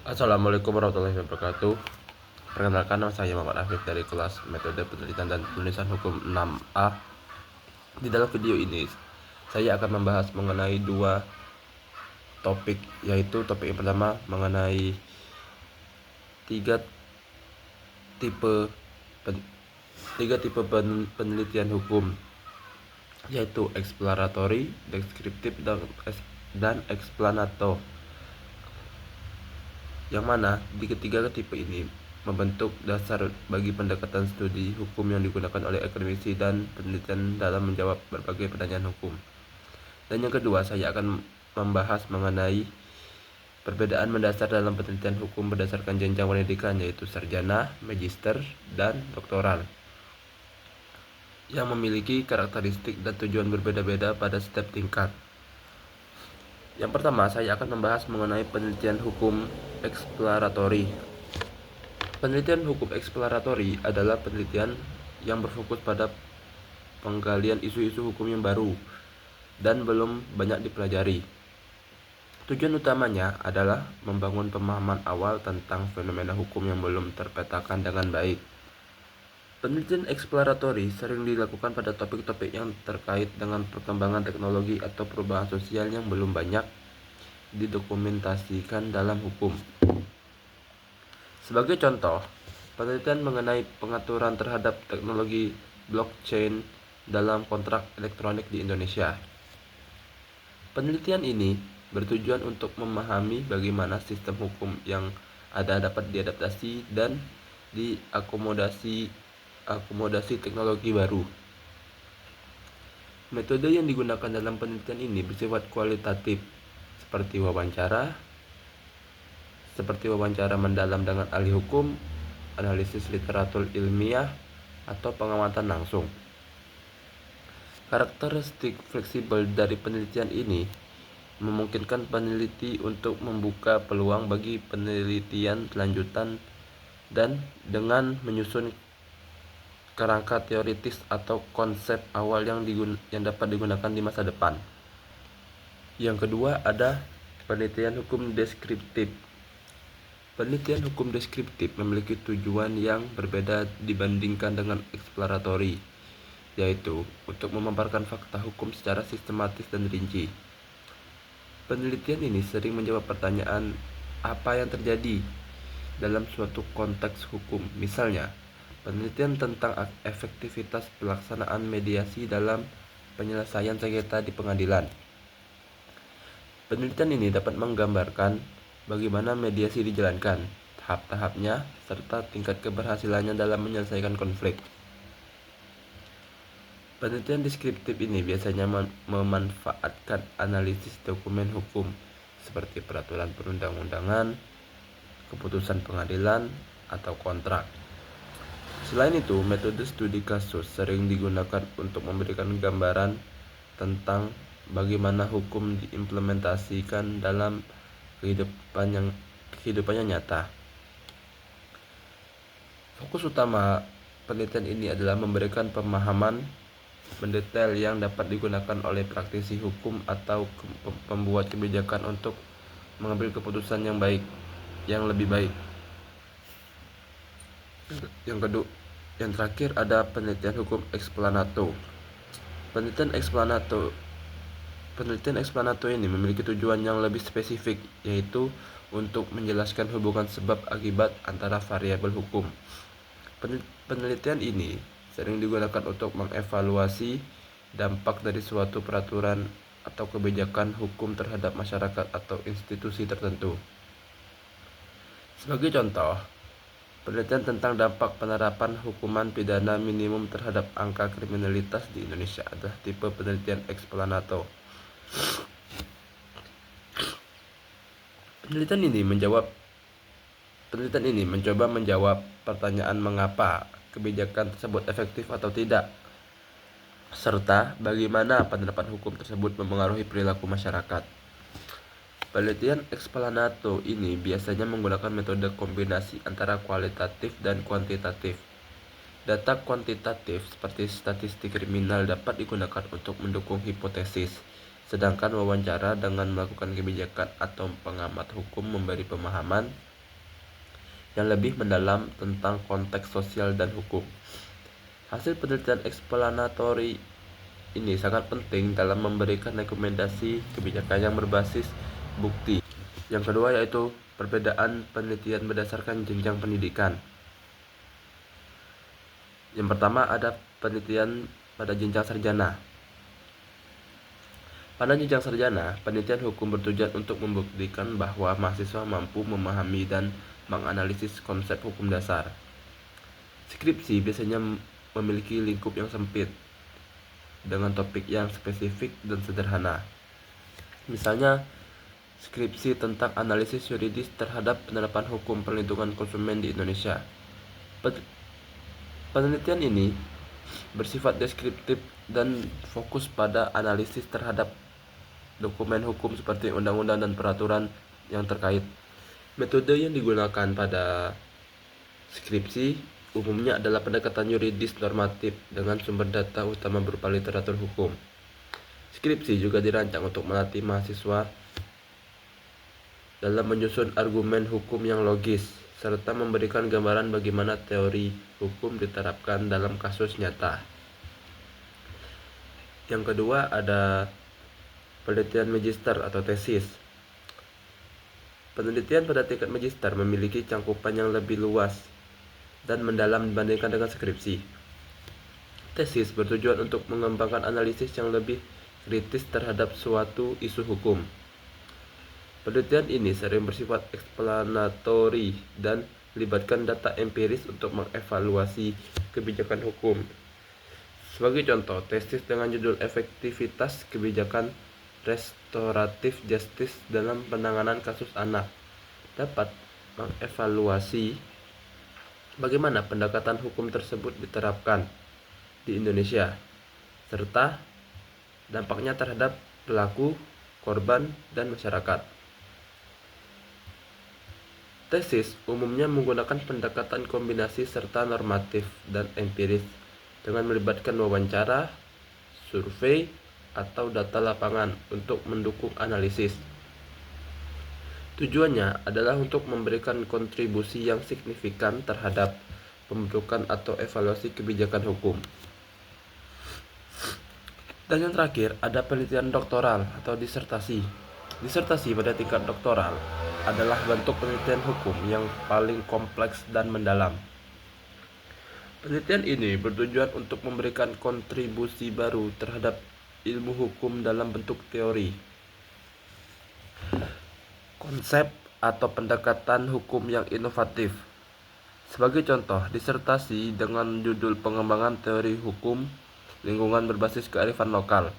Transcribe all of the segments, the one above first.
Assalamualaikum warahmatullahi wabarakatuh. Perkenalkan, nama saya Muhammad Afif dari kelas Metode Penelitian dan Penulisan Hukum 6A. Di dalam video ini, saya akan membahas mengenai dua topik, yaitu topik yang pertama mengenai tiga tipe penelitian hukum, yaitu eksploratory, deskriptif, dan eksplanato. Yang mana di ketiga tipe ini membentuk dasar bagi pendekatan studi hukum yang digunakan oleh akademisi dan penelitian dalam menjawab berbagai pertanyaan hukum. Dan yang kedua, saya akan membahas mengenai perbedaan mendasar dalam penelitian hukum berdasarkan jenjang pendidikan, yaitu sarjana, magister, dan doktoral, yang memiliki karakteristik dan tujuan berbeda-beda pada setiap tingkat. Yang pertama, saya akan membahas mengenai penelitian hukum eksploratory. Penelitian hukum eksploratory adalah penelitian yang berfokus pada penggalian isu-isu hukum yang baru dan belum banyak dipelajari. Tujuan utamanya adalah membangun pemahaman awal tentang fenomena hukum yang belum terpetakan dengan baik. Penelitian eksploratory sering dilakukan pada topik-topik yang terkait dengan perkembangan teknologi atau perubahan sosial yang belum banyak didokumentasikan dalam hukum. Sebagai contoh, penelitian mengenai pengaturan terhadap teknologi blockchain dalam kontrak elektronik di Indonesia. Penelitian ini bertujuan untuk memahami bagaimana sistem hukum yang ada dapat diadaptasi dan diakomodasi teknologi baru. Metode yang digunakan dalam penelitian ini bersifat kualitatif, seperti wawancara mendalam dengan ahli hukum, analisis literatur ilmiah, atau pengamatan langsung. Karakteristik fleksibel dari penelitian ini memungkinkan peneliti untuk membuka peluang bagi penelitian lanjutan dan dengan menyusun kerangka teoritis atau konsep awal yang dapat digunakan di masa depan. Yang kedua ada penelitian hukum deskriptif. Penelitian hukum deskriptif memiliki tujuan yang berbeda dibandingkan dengan eksploratory, yaitu untuk memaparkan fakta hukum secara sistematis dan rinci. Penelitian ini sering menjawab pertanyaan apa yang terjadi dalam suatu konteks hukum. Misalnya, penelitian tentang efektivitas pelaksanaan mediasi dalam penyelesaian sengketa di pengadilan. Penelitian ini dapat menggambarkan bagaimana mediasi dijalankan, tahap-tahapnya, serta tingkat keberhasilannya dalam menyelesaikan konflik. Penelitian deskriptif ini biasanya memanfaatkan analisis dokumen hukum seperti peraturan perundang-undangan, keputusan pengadilan, atau kontrak. Selain itu, metode studi kasus sering digunakan untuk memberikan gambaran tentang bagaimana hukum diimplementasikan dalam kehidupannya nyata. Fokus utama penelitian ini adalah memberikan pemahaman mendetail yang dapat digunakan oleh praktisi hukum atau pembuat kebijakan untuk mengambil keputusan yang lebih baik. Yang terakhir ada penelitian hukum eksplanato. Penelitian eksplanato ini memiliki tujuan yang lebih spesifik, yaitu untuk menjelaskan hubungan sebab akibat antara variabel hukum. Penelitian ini sering digunakan untuk mengevaluasi dampak dari suatu peraturan atau kebijakan hukum terhadap masyarakat atau institusi tertentu. Sebagai contoh, penelitian tentang dampak penerapan hukuman pidana minimum terhadap angka kriminalitas di Indonesia adalah tipe penelitian eksplanato. Penelitian ini mencoba menjawab pertanyaan mengapa kebijakan tersebut efektif atau tidak, serta bagaimana penerapan hukum tersebut memengaruhi perilaku masyarakat. Penelitian eksplanato ini biasanya menggunakan metode kombinasi antara kualitatif dan kuantitatif. Data kuantitatif seperti statistik kriminal dapat digunakan untuk mendukung hipotesis, sedangkan wawancara dengan melakukan kebijakan atau pengamat hukum memberi pemahaman yang lebih mendalam tentang konteks sosial dan hukum. Hasil penelitian eksplanatori ini sangat penting dalam memberikan rekomendasi kebijakan yang berbasis bukti. Yang kedua yaitu perbedaan penelitian berdasarkan jenjang pendidikan. Yang pertama ada penelitian pada jenjang sarjana. Pada jenjang sarjana, penelitian hukum bertujuan untuk membuktikan bahwa mahasiswa mampu memahami dan menganalisis konsep hukum dasar. Skripsi biasanya memiliki lingkup yang sempit dengan topik yang spesifik dan sederhana. Misalnya, skripsi tentang analisis yuridis terhadap penerapan hukum perlindungan konsumen di Indonesia. Penelitian ini bersifat deskriptif dan fokus pada analisis terhadap dokumen hukum seperti undang-undang dan peraturan yang terkait. Metode yang digunakan pada skripsi umumnya adalah pendekatan yuridis normatif dengan sumber data utama berupa literatur hukum. Skripsi juga dirancang untuk melatih mahasiswa dalam menyusun argumen hukum yang logis, serta memberikan gambaran bagaimana teori hukum diterapkan dalam kasus nyata. Yang kedua ada penelitian magister atau tesis. Penelitian pada tingkat magister memiliki cangkupan yang lebih luas dan mendalam dibandingkan dengan skripsi. Tesis bertujuan untuk mengembangkan analisis yang lebih kritis terhadap suatu isu hukum. Penelitian ini sering bersifat eksplanatori dan melibatkan data empiris untuk mengevaluasi kebijakan hukum. Sebagai contoh, tesis dengan judul Efektivitas Kebijakan Restoratif Justice dalam Penanganan Kasus Anak dapat mengevaluasi bagaimana pendekatan hukum tersebut diterapkan di Indonesia, serta dampaknya terhadap pelaku, korban, dan masyarakat. Tesis umumnya menggunakan pendekatan kombinasi serta normatif dan empiris dengan melibatkan wawancara, survei, atau data lapangan untuk mendukung analisis. Tujuannya adalah untuk memberikan kontribusi yang signifikan terhadap pembentukan atau evaluasi kebijakan hukum. Dan yang terakhir ada penelitian doktoral atau disertasi. Disertasi pada tingkat doktoral adalah bentuk penelitian hukum yang paling kompleks dan mendalam. Penelitian ini bertujuan untuk memberikan kontribusi baru terhadap ilmu hukum dalam bentuk teori, konsep, atau pendekatan hukum yang inovatif. Sebagai contoh, disertasi dengan judul Pengembangan Teori Hukum Lingkungan Berbasis Kearifan Lokal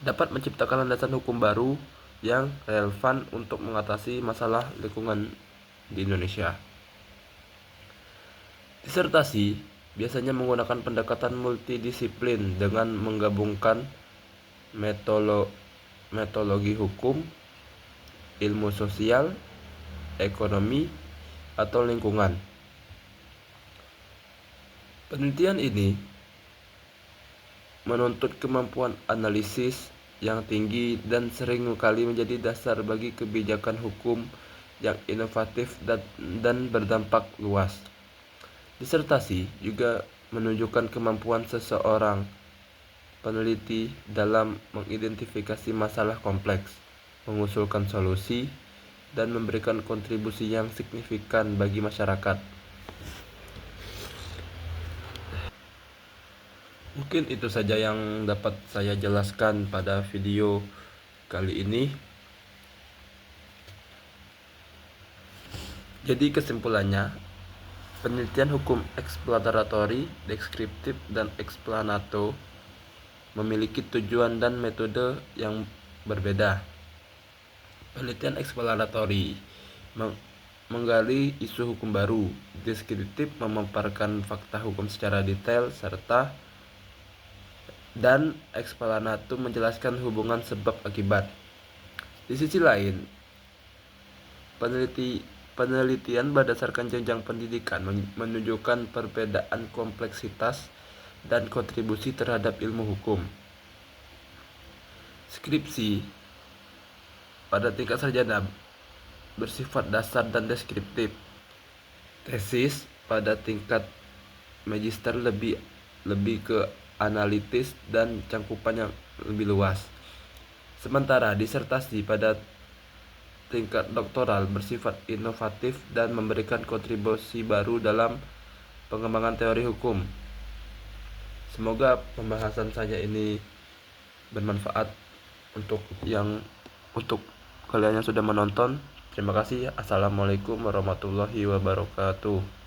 dapat menciptakan landasan hukum baru yang relevan untuk mengatasi masalah lingkungan di Indonesia. Disertasi biasanya menggunakan pendekatan multidisiplin dengan menggabungkan metodologi hukum, ilmu sosial, ekonomi, atau lingkungan. Penelitian ini menuntut kemampuan analisis yang tinggi dan sering kali menjadi dasar bagi kebijakan hukum yang inovatif dan berdampak luas. Disertasi juga menunjukkan kemampuan seseorang peneliti dalam mengidentifikasi masalah kompleks, mengusulkan solusi, dan memberikan kontribusi yang signifikan bagi masyarakat. Mungkin itu saja yang dapat saya jelaskan pada video kali ini. Jadi kesimpulannya, penelitian hukum eksploratory, deskriptif, dan eksplanato memiliki tujuan dan metode yang berbeda. Penelitian eksploratory menggali isu hukum baru, deskriptif memaparkan fakta hukum secara detail, dan eksplanato menjelaskan hubungan sebab akibat. Di sisi lain, penelitian berdasarkan jenjang pendidikan menunjukkan perbedaan kompleksitas dan kontribusi terhadap ilmu hukum. Skripsi pada tingkat sarjana bersifat dasar dan deskriptif. Tesis pada tingkat magister lebih ke analitis dan cangkupan yang lebih luas. Sementara disertasi pada tingkat doktoral bersifat inovatif dan memberikan kontribusi baru dalam pengembangan teori hukum. Semoga pembahasan saya ini bermanfaat untuk kalian yang sudah menonton. Terima kasih. Assalamualaikum warahmatullahi wabarakatuh.